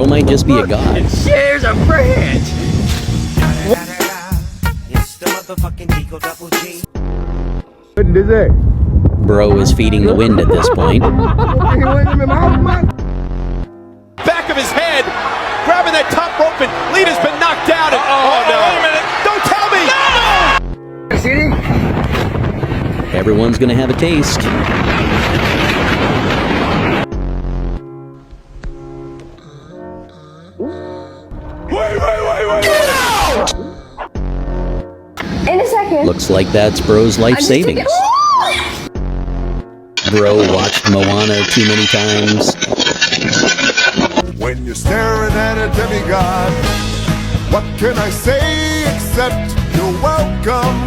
might just be a god. It shares a branch. It's the motherfucking Eagle Double G. What is it? Bro is feeding the wind at this point. Back of his head, grabbing that top rope, and Lita's been knocked down. And, oh, no. Wait a minute. Don't tell me. No! Everyone's gonna have a taste. Wait. In a second. Looks like that's Bro's life savings. Bro watched Moana too many times. When you're staring at a demigod, what can I say except you're welcome?